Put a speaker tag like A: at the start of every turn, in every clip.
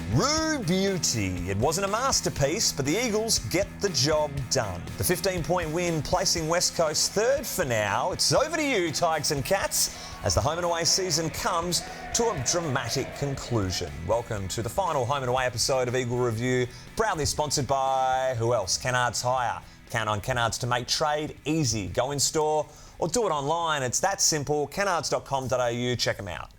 A: Kangaroo beauty. It wasn't a masterpiece, but the Eagles get the job done. The 15-point win placing West Coast third for now. It's over to you, Tigers and Cats, as the home and away season comes to a dramatic conclusion. Welcome to the final home and away episode of Eagle Review, proudly sponsored by who else? Kennards Hire. Count on Kennards to make trade easy. Go in store or do it online. It's that simple. Kennards.com.au. Check them out.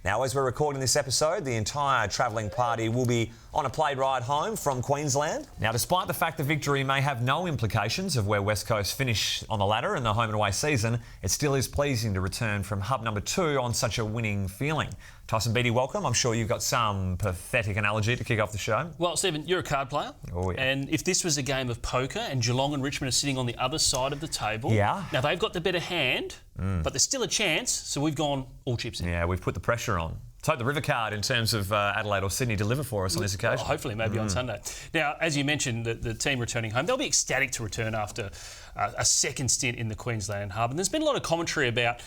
A: Now, as we're recording this episode, the entire travelling party will be on a plane ride home from Queensland. Now, despite the fact the victory may have no implications of where West Coast finish on the ladder in the home and away season, it still is pleasing to return from hub number 2 on such a winning feeling. Tyson Beattie, welcome. I'm sure you've got some pathetic analogy to kick off the show.
B: Well, Stephen, you're a card player.
A: Oh, yeah.
B: And if this was a game of poker and Geelong and Richmond are sitting on the other side of the table,
A: yeah.
B: Now they've got the better hand, but there's still a chance, so we've gone all chips in.
A: Yeah, we've put the pressure on. Let's hope the River card in terms of Adelaide or Sydney deliver for us on this occasion.
B: Well, hopefully, maybe on Sunday. Now, as you mentioned, the team returning home, they'll be ecstatic to return after a second stint in the Queensland hub. And there's been a lot of commentary about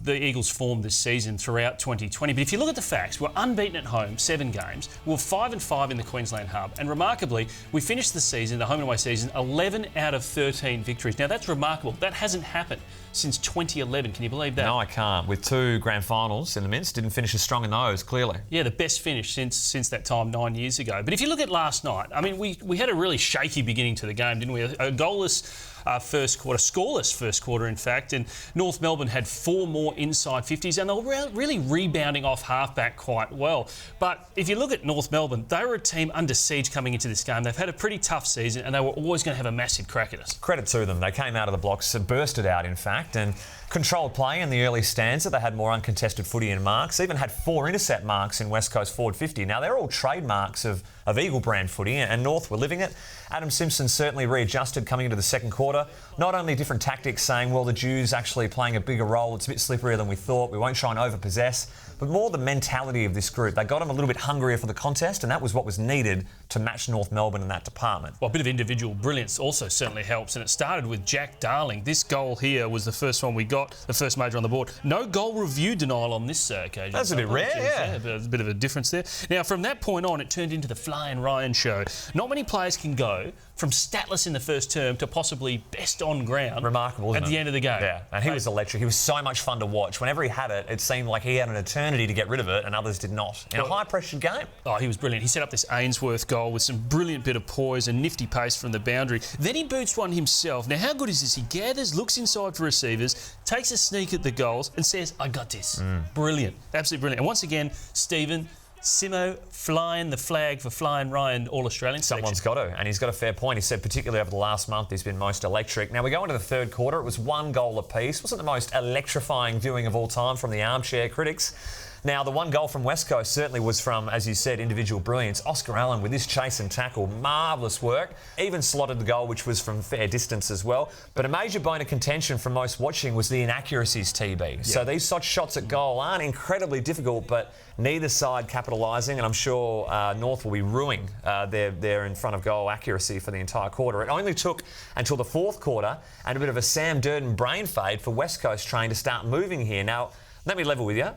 B: the Eagles' form this season throughout 2020. But if you look at the facts, we're unbeaten at home, 7 games. We're 5-5 in the Queensland hub. And remarkably, we finished the season, the home and away season, 11 out of 13 victories. Now, that's remarkable. That hasn't happened since 2011. Can you believe that?
A: No, I can't. With 2 grand finals in the midst, didn't finish as strong in those, clearly.
B: Yeah, the best finish since that time 9 years ago. But if you look at last night, I mean, we had a really shaky beginning to the game, didn't we? A goalless first quarter, scoreless first quarter, in fact. And North Melbourne had 4 more inside 50s, and they were really rebounding off halfback quite well. But if you look at North Melbourne, they were a team under siege coming into this game. They've had a pretty tough season, and they were always going to have a massive crack at us.
A: Credit to them. They came out of the blocks, bursted out, in fact, and controlled play in the early stanza. They had more uncontested footy and marks, even had 4 intercept marks in West Coast forward 50. Now, they're all trademarks of Eagle brand footy, and North were living it. Adam Simpson certainly readjusted coming into the second quarter. Not only different tactics, saying, well, the Jews actually playing a bigger role. It's a bit slipperier than we thought. We won't try and overpossess. But more the mentality of this group. They got them a little bit hungrier for the contest, and that was what was needed to match North Melbourne in that department.
B: Well, a bit of individual brilliance also certainly helps, and it started with Jack Darling. This goal here was the first one we got, the first major on the board. No goal review denial on this occasion.
A: That's a bit rare, yeah.
B: There's a bit of a difference there. Now, from that point on, it turned into the Flying Ryan show. Not many players can go from statless in the first term to possibly best on ground.
A: Remarkable, isn't
B: at the end of the game.
A: Yeah, and he was electric. He was so much fun to watch. Whenever he had it, it seemed like he had an eternity to get rid of it, and others did not. In a high-pressured game.
B: Oh, he was brilliant. He set up this Ainsworth goal with some brilliant bit of poise and nifty pace from the boundary. Then he boots one himself. Now, how good is this? He gathers, looks inside for receivers, takes a sneak at the goals and says, I got this. Brilliant. Absolutely brilliant. And once again, Stephen, Simo flying the flag for Flying Ryan All-Australian selection.
A: Someone's got to, and he's got a fair point. He said particularly over the last month he's been most electric. Now we go into the third quarter. It was 1 goal apiece. Wasn't the most electrifying viewing of all time from the armchair critics. Now, the 1 goal from West Coast certainly was from, as you said, individual brilliance. Oscar Allen with his chase and tackle, marvellous work. Even slotted the goal, which was from fair distance as well. But a major bone of contention from most watching was the inaccuracies, TB. Yep. So these such shots at goal aren't incredibly difficult, but neither side capitalising, and I'm sure North will be ruining their in front of goal accuracy for the entire quarter. It only took until the 4th quarter and a bit of a Sam Durden brain fade for West Coast train to start moving here. Now, let me level with you.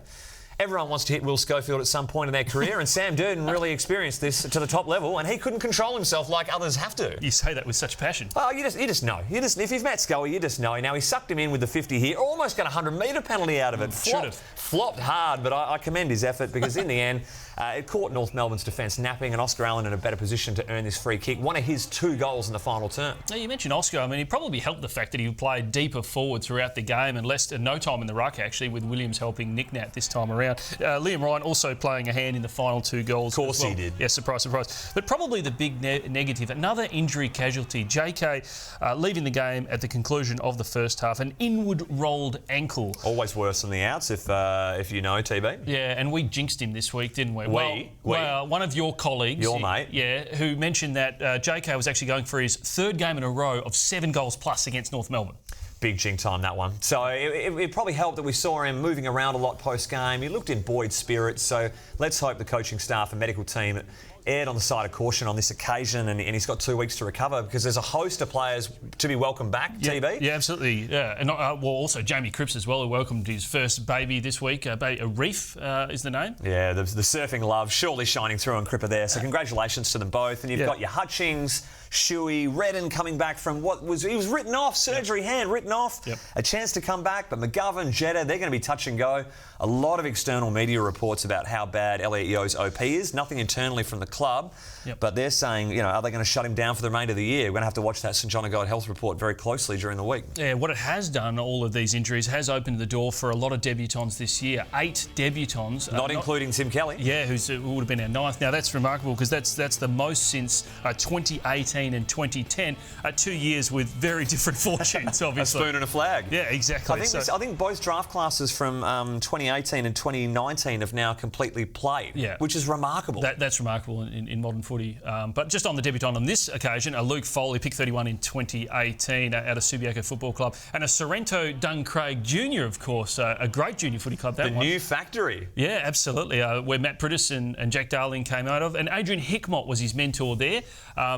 A: Everyone wants to hit Will Schofield at some point in their career, and Sam Durden really experienced this to the top level, and he couldn't control himself like others have to.
B: You say that with such passion.
A: Oh, you just know. If you've met Scully, you just know. Now, he sucked him in with the 50 here, almost got a 100-metre penalty out of it. Flopped hard, but I commend his effort because in the end, it caught North Melbourne's defence napping, and Oscar Allen in a better position to earn this free kick. One of his 2 goals in the final term.
B: Now, you mentioned Oscar. I mean, he probably helped the fact that he played deeper forward throughout the game and no time in the ruck, actually, with Williams helping Nick Nat this time around. Liam Ryan also playing a hand in the final 2 goals.
A: Of course he did.
B: Yeah, surprise, surprise. But probably the big negative, another injury casualty. JK leaving the game at the conclusion of the first half, an inward rolled ankle.
A: Always worse than the outs, if you know, TB.
B: Yeah, and we jinxed him this week, didn't we?
A: Well,
B: one of your colleagues,
A: your mate,
B: yeah, who mentioned that JK was actually going for his 3rd game in a row of 7 goals plus against North Melbourne.
A: Big jink time, that one. So it probably helped that we saw him moving around a lot post-game. He looked in buoyed spirits, so let's hope the coaching staff and medical team aired on the side of caution on this occasion, and he's got 2 weeks to recover because there's a host of players to be welcomed back, TB.
B: Yeah, absolutely. Yeah. And also Jamie Cripps as well, who welcomed his first baby this week. Reef is the name.
A: Yeah, the surfing love surely shining through on Cripper there. So congratulations to them both. And you've got your Hutchings, Shuey, Redden coming back from he was written off, surgery hand written off, a chance to come back, but McGovern, Jetta, they're going to be touch and go. A lot of external media reports about how bad Elliot Yeo's OP is, nothing internally from the club, but they're saying, are they going to shut him down for the remainder of the year? We're going to have to watch that St John of God health report very closely during the week. Yeah,
B: what it has done, all of these injuries, has opened the door for a lot of debutants this year. 8 debutants.
A: Not including Tim Kelly.
B: Yeah, who would have been our 9th. Now, that's remarkable because that's the most since 2018 and 2010. 2 years with very different fortunes, obviously.
A: A spoon and a flag.
B: Yeah, exactly.
A: I think both draft classes from 2018 and 2019 have now completely played, which is remarkable.
B: That's remarkable in modern footy. But just on the debutant on this occasion, Luke Foley, pick 31 in 2018 out of Subiaco Football Club, and a Sorrento Duncraig Jr., of course, a great junior footy club.
A: The new factory.
B: Yeah, absolutely. Where Matt Prittis and Jack Darling came out of. And Adrian Hickmott was his mentor there.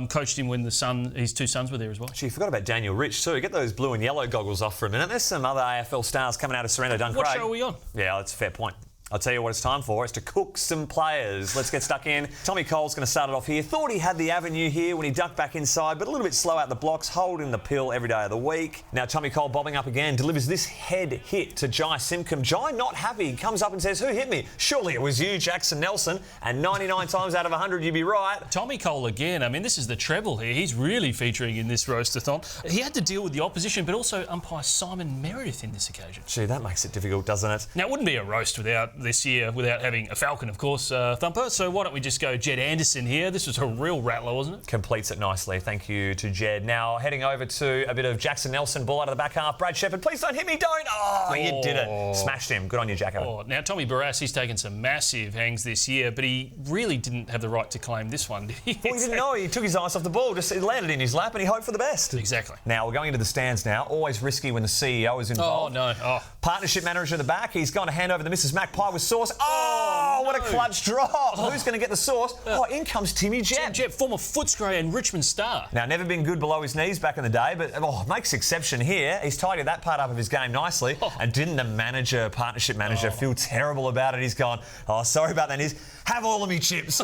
B: Coached him when his 2 sons were there as well.
A: Gee, you forgot about Daniel Rich too. Get those blue and yellow goggles off for a minute. There's some other AFL stars coming out of Sorrento Duncraig.
B: What show are we on?
A: Yeah, that's a fair point. I'll tell you what it's time for. It's to cook some players. Let's get stuck in. Tommy Cole's going to start it off here. Thought he had the avenue here when he ducked back inside, but a little bit slow out the blocks, holding the pill every day of the week. Now Tommy Cole bobbing up again, delivers this head hit to Jai Simcombe. Jai not happy, comes up and says, "Who hit me?" Surely it was you, Jackson Nelson. And 99 times out of 100, you'd be right.
B: Tommy Cole again. I mean, this is the treble here. He's really featuring in this roast-a-thon. He had to deal with the opposition, but also umpire Simon Meredith in this occasion.
A: Gee, that makes it difficult, doesn't it?
B: Now, it wouldn't be a roast without having a Falcon, of course, thumper. So why don't we just go Jed Anderson here? This was a real rattler, wasn't it?
A: Completes it nicely. Thank you to Jed. Now, heading over to a bit of Jackson Nelson, ball out of the back half. Brad Shepherd, please don't hit me, don't. Oh, you did it. Smashed him. Good on you, Jacko.
B: Oh, now, Tommy Barras, he's taken some massive hangs this year, but he really didn't have the right to claim this one, did he?
A: Well, he didn't know. He took his eyes off the ball, just it landed in his lap, and he hoped for the best.
B: Exactly.
A: Now, we're going into the stands now. Always risky when the CEO is involved.
B: Oh, no.
A: Partnership manager at the back. He's going to hand over the Mrs. Magpie with sauce. Oh, what a clutch drop. Who's going to get the sauce? In comes Timmy Jep.
B: Jep, former Footscray and Richmond star.
A: Now, never been good below his knees back in the day, but makes exception here. He's tidied that part up of his game nicely. And didn't the partnership manager, feel terrible about it? He's gone, sorry about that. He's, have all of me chips.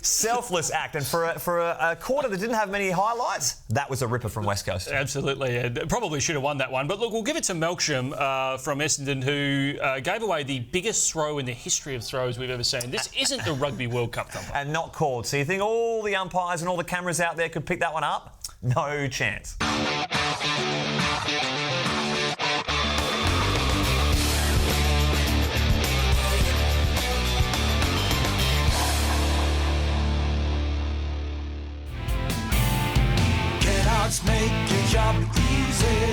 A: Selfless act, and for a quarter that didn't have many highlights, that was a ripper from West Coast.
B: Absolutely, and probably should have won that one. But look, we'll give it to Melksham from Essendon, who gave away the biggest throw in the history of throws we've ever seen. This isn't the Rugby World Cup thumper.
A: And not called. So you think all the umpires and all the cameras out there could pick that one up? No chance.
C: Make your job easy.